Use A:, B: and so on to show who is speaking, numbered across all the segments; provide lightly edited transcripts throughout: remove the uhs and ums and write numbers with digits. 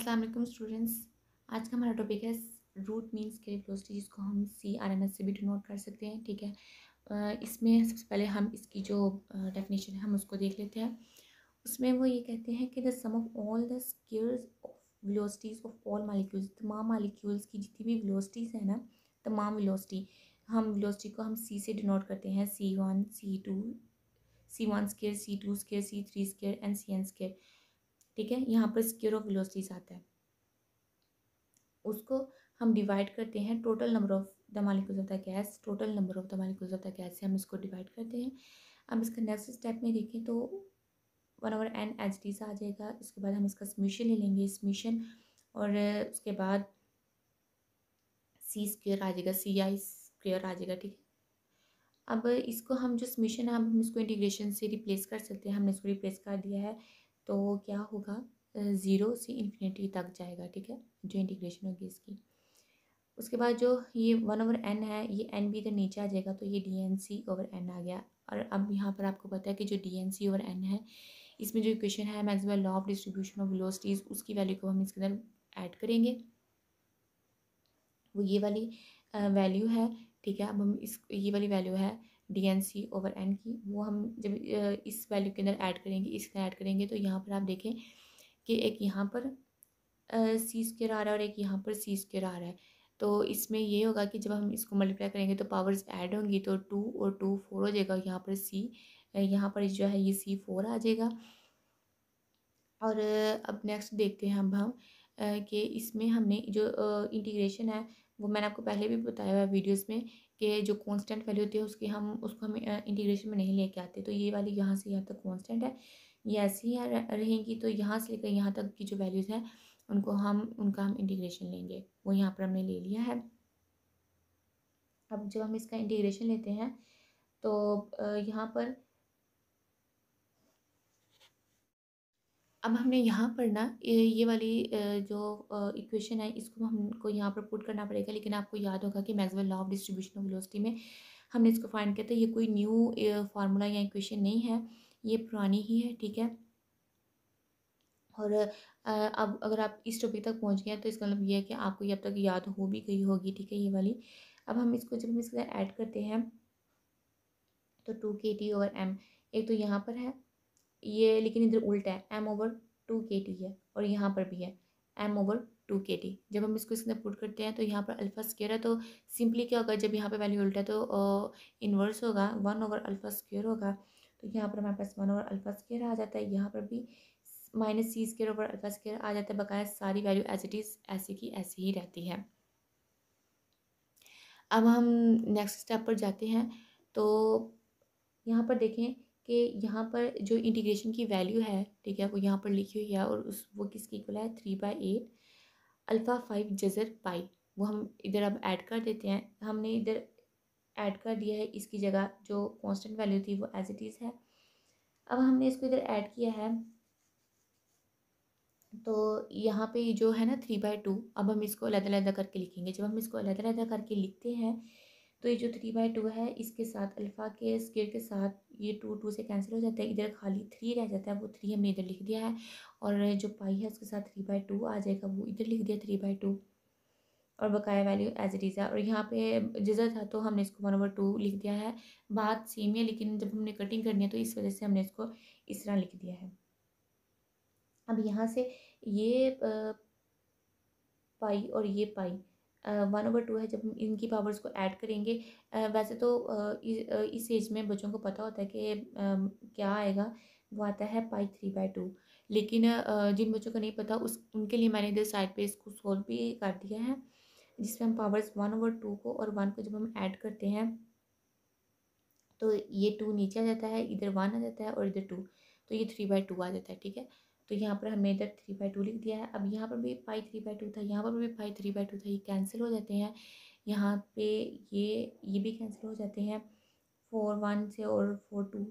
A: अस्सलाम वालेकुम स्टूडेंट्स। आज का हमारा टॉपिक है रूट मीन स्क्वायर वेलोसिटी, जिसको हम CRMS से भी डिनोट कर सकते हैं। ठीक है, इसमें सबसे पहले हम इसकी जो डेफिनेशन है हम उसको देख लेते हैं। उसमें वो ये कहते हैं कि the sum of all the squares of velocities of all molecules, तमाम मालिक्यूल्स की जितनी भी वेलोसिटीज़ है ना, तमाम वेलोसिटी, हम वेलोसिटी को हम C से डिनोट करते हैं, C1 C2 C1 square, C2 square, C3 square and CN square. ठीक है, यहाँ पर स्क्वायर ऑफ वेलोसिटीज आता है, उसको हम डिवाइड करते हैं total number of the molecules of the gas, total number of the molecules of the gas से हम इसको डिवाइड करते हैं। अब इसका नेक्स्ट स्टेप में देखें तो 1/n आ जाएगा। इसके बाद हम इसका समीशन ले लेंगे, समीशन, और उसके बाद C स्क्वायर आ जाएगा, CI स्क्वायर आ जाएगा। ठीक है, अब इसको हम जो समीशन है हम इसको इंटीग्रेशन से रिप्लेस कर सकते हैं। हमने इसको रिप्लेस कर दिया है तो क्या होगा, 0 से इन्फिनिटी तक जाएगा। ठीक है, जो इंटीग्रेशन होगी इसकी। उसके बाद जो ये 1/n है, ये n भी इधर नीचे आ जाएगा, तो ये dnc/n आ गया। और अब यहाँ पर आपको पता है कि जो dnc/n है, इसमें जो इक्वेशन है Maxwell law of distribution of velocities, उसकी वैल्यू को हम इसके अंदर ऐड करेंगे। वो ये वाली वैल्यू है। ठीक है, अब हम ये वाली वैल्यू है dnc/n की, वो हम जब इस वैल्यू के अंदर ऐड करेंगे, इसके अंदर ऐड करेंगे, तो यहाँ पर आप देखें कि एक यहाँ पर C स्क्वायर आ रहा है और एक यहाँ पर C स्क्वायर आ रहा है। तो इसमें ये होगा कि जब हम इसको मल्टीप्लाई करेंगे तो पावर्स ऐड होंगी, तो 2 और 2 4 हो जाएगा। यहाँ पर यहाँ पर जो है ये C4 आ जाएगा। और अब नेक्स्ट देखते हैं हम कि इसमें हमने जो इंटीग्रेशन है, वो मैंने आपको पहले भी बताया हुआ है वीडियोस में कि जो कांस्टेंट वैल्यू होती है उसको हम इंटीग्रेशन में नहीं लेके आते। तो ये वाली यहाँ से यहाँ तक कांस्टेंट है, ये ऐसी ही रहेंगी। तो यहाँ से लेकर यहाँ तक की जो वैल्यूज़ हैं उनका हम इंटीग्रेशन लेंगे, वो यहाँ पर हमने ले लिया है। अब जब हम इसका इंटीग्रेशन लेते हैं तो यहाँ पर अब हमने यहाँ पर ना ये वाली जो इक्वेशन है, इसको हमको यहाँ पर पुट करना पड़ेगा। लेकिन आपको याद होगा कि Maxwell law of distribution of velocity में हमने इसको फाइंड किया था। ये कोई न्यू फार्मूला या इक्वेशन नहीं है, ये पुरानी ही है। ठीक है, और अब अगर आप इस टॉपिक तक पहुँच गए हैं तो इसका मतलब ये है कि आपको ये अब तक याद हो भी गई होगी। ठीक है, ये वाली। अब हम इसको जब हम इसके साथ ऐड करते हैं तो 2kT/m, एक तो यहाँ पर है ये, लेकिन इधर उल्टा है, m/2kT है, और यहाँ पर भी है m/2kT। जब हम इसको इसके अंदर पुट करते हैं तो यहाँ पर अल्फा स्क्वायर है, तो सिंपली क्या होगा, जब यहाँ पे वैल्यू उल्टा है तो इन्वर्स होगा, 1/α² होगा। तो यहाँ पर हमारे पास 1/α² आ जाता है, यहाँ पर भी -c²/α² आ जाता है। बकाया सारी वैल्यू एज इट इज़ ऐसे की ऐसे ही रहती है। अब हम नेक्स्ट स्टेप पर जाते हैं तो यहाँ पर देखें कि यहाँ पर जो इंटीग्रेशन की वैल्यू है, ठीक है, वो यहाँ पर लिखी हुई है, और वो किसकी इक्वल है, 3/8 α5 जज़र पाई। वो हम इधर अब ऐड कर देते हैं। हमने इधर ऐड कर दिया है, इसकी जगह जो कांस्टेंट वैल्यू थी वो एज इट इज़ है। अब हमने इसको इधर ऐड किया है, तो यहाँ पे जो है ना 3/2, अब हम इसको अलग-अलग करके लिखेंगे। जब हम इसको अलग-अलग करके लिखते हैं तो ये जो 3/2 है, इसके साथ अल्फ़ा के स्क्वायर के साथ ये 2 से कैंसिल हो जाता है, इधर खाली 3 रह जाता है, वो 3 हमने इधर लिख दिया है। और जो पाई है उसके साथ 3/2 आ जाएगा, वो इधर लिख दिया 3/2, और बकाया वैल्यू एज इट इज़ है। और यहाँ पे जिधर था तो हमने इसको 1/2 लिख दिया है। बात सेम है, लेकिन जब हमने कटिंग करनी है तो इस वजह से हमने इसको इस तरह लिख दिया है। अब यहाँ से ये पाई और ये पाई 1/2 है। जब हम इनकी पावर्स को ऐड करेंगे, वैसे तो इस एज में बच्चों को पता होता है कि क्या आएगा, वो आता है पाई 3/2। लेकिन जिन बच्चों को नहीं पता उनके लिए मैंने इधर साइड पे इसको सोल्व भी कर दिया है, जिसमें हम पावर्स 1/2 को और 1 को जब हम ऐड करते हैं तो ये 2 नीचे आ जाता है, इधर 1 आ जाता है और इधर 2, तो ये 3/2 आ जाता है। ठीक है, तो यहाँ पर हमने इधर 3/2 लिख दिया है। अब यहाँ पर भी पाई 3/2 था, यहाँ पर भी पाई 3/2 था, ये कैंसिल हो जाते हैं। यहाँ पे ये भी कैंसिल हो जाते हैं, 4 1 से और 4 2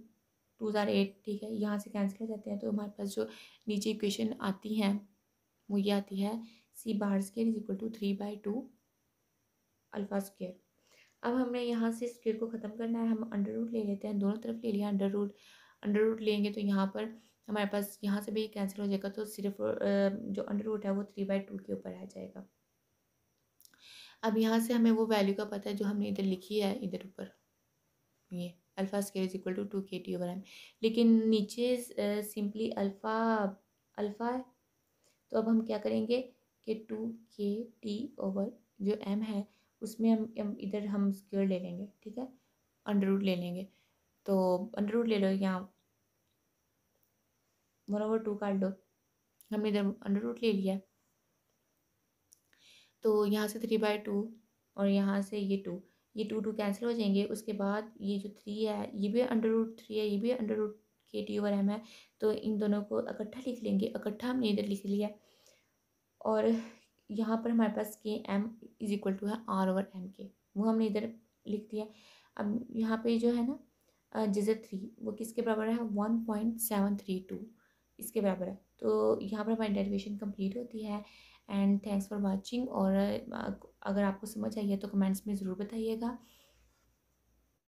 A: 2 ज़ार 8। ठीक है, यहाँ से कैंसिल हो जाते हैं। तो हमारे पास जो नीचे इक्वेशन आती हैं वो ये आती है, C/2 = 3/2 α²। अब हमने यहाँ से स्क्वायर को ख़त्म करना है, हम अंडर रूट ले लेते हैं, दोनों तरफ ले लिया अंडर रूट। अंडर रूट लेंगे तो यहाँ पर हमारे पास यहाँ से भी कैंसिल हो जाएगा, तो सिर्फ जो अंडर रूट है वो 3/2 के ऊपर आ जाएगा। अब यहाँ से हमें वो वैल्यू का पता है जो हमने इधर लिखी है, इधर ऊपर ये alpha square is equal to 2 KT/m, लेकिन नीचे सिंपली अल्फ़ा है। तो अब हम क्या करेंगे कि 2 KT/, जो m है उसमें हम इधर हम स्क्वायर ले लेंगे, ठीक है, अंडर रूट ले लेंगे। तो अंडर रूट ले लो, यहाँ 1/2 काट लो, हमने इधर अंडर रूट ले लिया। तो यहाँ से 3/2 और यहाँ से ये टू कैंसिल हो जाएंगे। उसके बाद ये जो 3 है ये भी अंडर रूट 3 है, ये भी अंडर रूट KT/m है। तो इन दोनों को इकट्ठा लिख लेंगे, इकट्ठा हमने इधर लिख लिया। और यहाँ पर हमारे पास KM इज इक्वल टू है R/m के, वो हमने इधर लिख दिया। अब यहाँ पे जो है ना जिजर 3 वो किसके बराबर है, 1.732 इसके बराबर है। तो यहाँ पर हमारी डेरिवेशन कंप्लीट होती है। And thanks for watching. और अगर आपको समझ आई है तो कमेंट्स में ज़रूर बताइएगा।